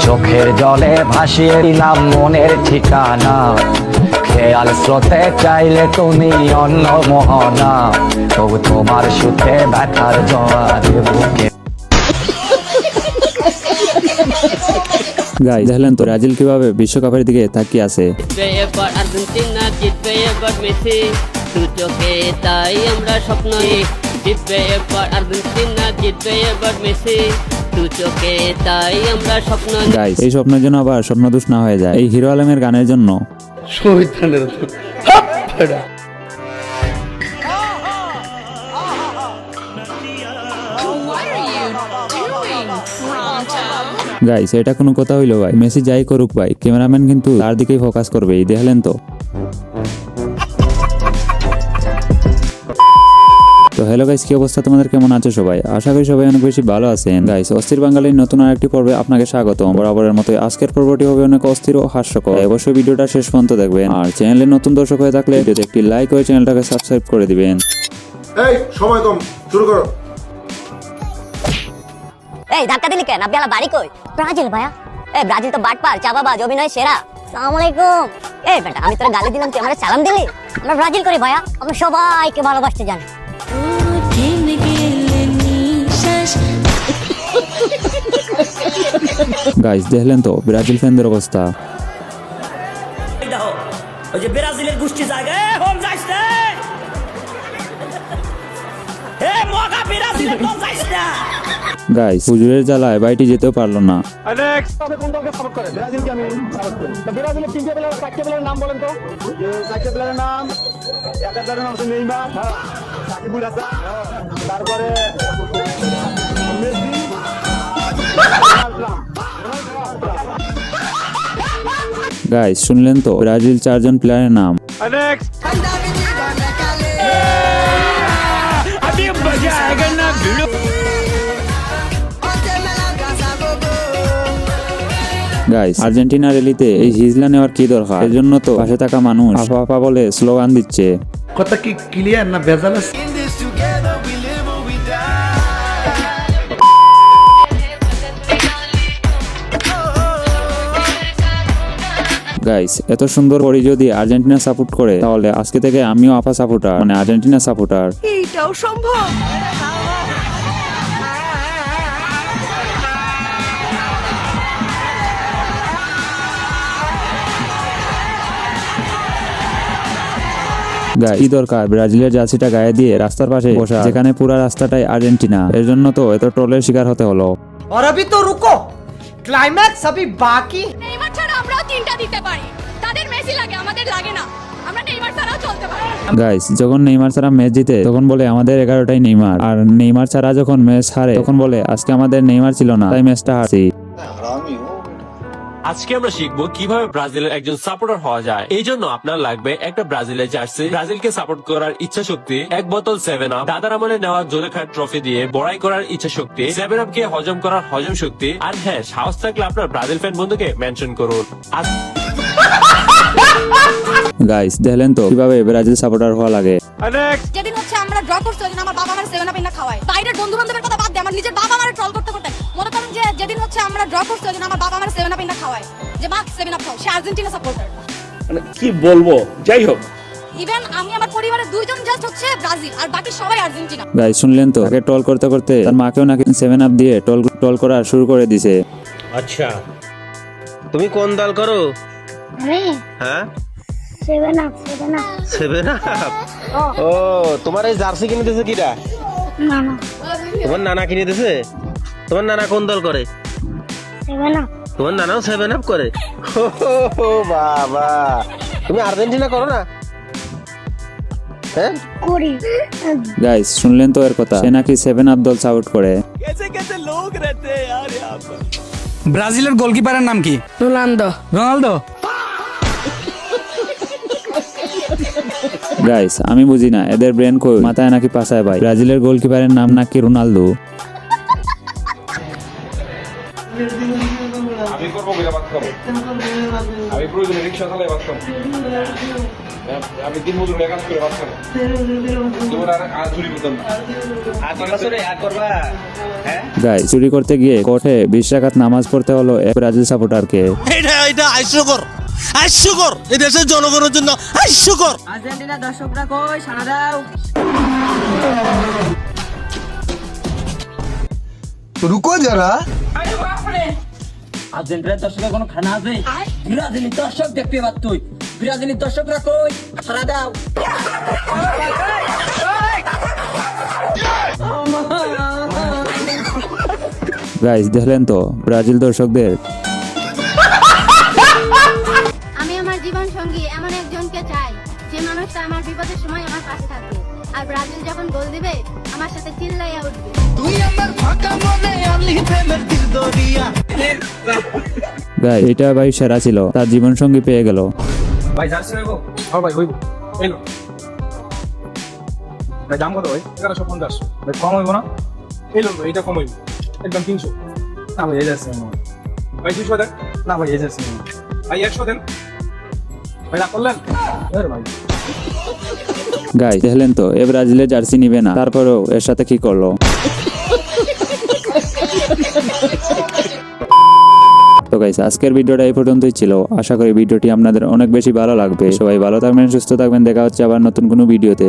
চোখের জলে ভাসিয়ে দিলাম মনের ঠিকানা, খেয়াল স্রোতে চাইলে তুমি অন্য মোহনা, তবু তোমার সুখে ব্যথার জোয়ারে বুকে। গাইস দেখলেন তো ব্রাজিল কিভাবে বিশ্বকাপের দিকে তাকিয়ে আছে। এবার আর্জেন্টিনা জিতবে, এবার মেসি দু চোখে তাই আমরা স্বপ্ন, জিতবে এবার আর্জেন্টিনা জিতবে এবার মেসি দু চোখে তাই আমরা স্বপ্ন। গাইস এই স্বপ্নের জন্য আবার স্বপ্নদোষ না হয়ে যায় এই হিরো আলমের গানের জন্য। গাইস এটা কোনো কথা হইলো ভাই, মেসি যাই করুক ভাই, ক্যামেরাম্যান কিন্তু তার দিকেই ফোকাস করবে, এই দেখলেন তো। তো হ্যালো গাইস, কি অবস্থা তোমাদের, কেমন আছো সবাই? আশা করি সবাই অনেক বেশি ভালো আছেন। গাইস অস্থির বাঙালির নতুন আরেকটি পর্বে আপনাকে স্বাগতম। বরাবরের মতো আজকের পর্বটি হবে অনেক অস্থির ও হাস্যকর, অবশ্যই ভিডিওটা শেষ পর্যন্ত দেখবেন। আর চ্যানেলে নতুন দর্শক হয়ে থাকলে ভিডিওতে একটি লাইক করে চ্যানেলটাকে সাবস্ক্রাইব করে দিবেন। এই সময় কম, শুরু করো। এই ধাক্কা দিলি কেন? আপনি বাড়ি কই? ব্রাজিল ভাইয়া। এই ব্রাজিল তো বাটপার, চাপাবাজ, অভিনয় সেরা। আসসালামু আলাইকুম। এই বেটা আমি তোর গালি দিলাম, তুই আমারে সালাম দিলি? আমরা ব্রাজিল করি ভাইয়া, আমরা সবাইকে ভালোবাসতে জানি। গাইস দেখলেন তো ব্রাজিল ফ্যানদের অবস্থা। ওই যে ব্রাজিলের গোষ্ঠী জায়গায় হোম যাইস না, এ মগা ব্রাজিলের দল যাইস না। গাইস হুজুরের জ্বালায় বাইটি যেতেও পারলো না। গাইস শুনলেন তো ব্রাজিল 4 জন প্লেয়ারের নাম। গাইস আর্জেন্টিনা র্যালিতে এই হিজলা নেওয়ার কি দরকার? এর জন্য তো পাশে থাকা মানুষ আপা আপা বলে স্লোগান দিচ্ছে। কথা কি ক্লিয়ার না ভেজাল আছে? গাইস এত সুন্দর করে যদি আর্জেন্টিনা সাপোর্ট করে, তাহলে আজকে থেকে আমিও আপা সাপোর্টার, মানে আর্জেন্টিনা সাপোর্টার। এইটাও সম্ভব? গাইস কি দরকার ব্রাজিলের জার্সিটা গায়ে দিয়ে রাস্তার পাশে বসা, যেখানে পুরো রাস্তাটাই আর্জেন্টিনা? এর জন্য তো এত ট্রলের শিকার হতে হলো। और अभी तो रुको, क्लाइमैक्स अभी बाकी। নেইমার ছাড়া আমরাও তিনটা দিতে পারি, তাদের মেসি লাগে, আমাদের লাগে না। আমরা নেইমার ছাড়াও চলতে পারি। গাইস যখন নেইমার ছাড়া ম্যাচ জিতে তখন বলে আমাদের 11টাই নেইমার, আর নেইমার ছাড়া যখন ম্যাচ হারে তখন বলে আজকে আমাদের নেইমার ছিল না তাই ম্যাচটা হারছি। আজকে আমরা শিখবো কিভাবে ব্রাজিলের একজন সাপোর্টার হওয়া যায়। এই জন্য আপনার লাগবে একটা ব্রাজিলের জার্সি, ব্রাজিলকে সাপোর্ট করার ইচ্ছা শক্তি, এক বোতল 7 আপ, দাদার আমলে নেওয়া জোলেখার ট্রফি দিয়ে বড়াই করার ইচ্ছা শক্তি, 7 আপ কে হজম করার হজম শক্তি, আর হ্যাঁ সাহস থাকলে আপনার ব্রাজিল ফ্যান বন্ধুকে মেনশন করুন। গাইস দেখলেন তো কিভাবে ব্রাজিল সাপোর্টার হওয়া লাগে। যেদিন হচ্ছে আমরা ড্র করছি, ওই দিন আমার বাবা আমার 7 আপ এনে খাওয়ায়। বাইরের বন্ধু বান্ধবের কথা বাদ দে, আমার নিজের বাবা আমার ট্রল করতে করতে মনে করেন যে যেদিন হচ্ছে আমরা ড্র করছি, ওই দিন আমার বাবা আমার 7 আপ এনে খাওয়ায়, যে মা 7 আপ খাও। সে আর্জেন্টিনা সাপোর্টার। মানে কি বলবো, যাই হোক। ইভেন আমি আমার পরিবারের 2 জন জাস্ট হচ্ছে ব্রাজিল, আর বাকি সবাই আর্জেন্টিনা। গাইস শুনলেন তো, তাকে ট্রল করতে করতে তার মাকেও নাকি 7 আপ দিয়ে ট্রল করা শুরু করে দিছে। আচ্ছা তুমি কোন দল করো? হ্যাঁ 7 আপ 7 আপ। ও তোমার এই জার্সি কিনে দিয়েছে কিরা? নানা তোমার নানা কিনে দিয়েছে? তোমার নানা কোন দল করে? 7 আপ। তোমার নানাও 7 আপ করে? ও বাবা, তুমি আর্জেন্টিনা করো না? হ্যাঁ করি। গাইস শুনলেন তো এর কথা, সে নাকি 7 আপ দল সাপোর্ট করে। ব্রাজিলের গোলকিপারের নাম কি? রোনালদো। রোনালদো? গাইস আমি বুঝি না এদের ব্রেন কই, মাথায় নাকি পাছায় ভাই। ব্রাজিলের গোলকিপারের নাম নাকি রোনালদো। আমি করবো ভাত খাবো, আমি প্রয়োজনে রিক্সা চালাই ভাত খাবো। আমি দিন মজুর কাজ করে বাচ্চা আর চুরি করতাম না। গাইস চুরি করতে গিয়ে কোর্টে 20 রাকাত নামাজ পড়তে হলো এক ব্রাজিল সাপোর্টারকে। এটা হাস্যকর হাস্যকর এই দেশের জনগণের জন্য হাস্যকর। আর্জেন্টিনা দর্শকরা কই সাড়া দাও। রুকো যারা আর্জেন্টিনার দর্শকের কোনো খানা আছে? ব্রাজিলি দর্শক দেখতে পাচ্ছ তুই? ব্রাজিলি দর্শকরা কই সাড়া দাও। গাইস দেখলেন তো ব্রাজিল দর্শকদের। আমি আমার জীবন সঙ্গী এমন একজনকে চাই যে মানুষটা আমার বিপদের সময় আমার পাশে থাকে, আর ব্রাজিল যখন গোল দিবে আমার সাথে চিল্লাইয়া উঠবে। গাইস এটা ভাই সেরা ছিল, তার জীবন সঙ্গী পেয়ে গেল। ভাই জার্সি হইব? হ্যাঁ ভাই হইব। এলো ভাই দাম কত ভাই? 1150। ভাই কম হইব না? এলো ভাই এটা কম হইব একদম 300। না ভাই এই জার্সি ভাই 200 দেন। না ভাই এই জার্সি ভাই 100 দেন। ভাই না করলেন ভাই। গাইস দেখলেন তো এ ব্রাজিলের জার্সি নিবে না, তারপরেও এর সাথে কি করলো। তো গাইস আজকের ভিডিওটা এই পর্যন্তই ছিল। আশা করি ভিডিওটি আপনাদের অনেক বেশি ভালো লাগবে। সবাই ভালো থাকবেন, সুস্থ থাকবেন। দেখা হচ্ছে আবার নতুন কোনো ভিডিওতে।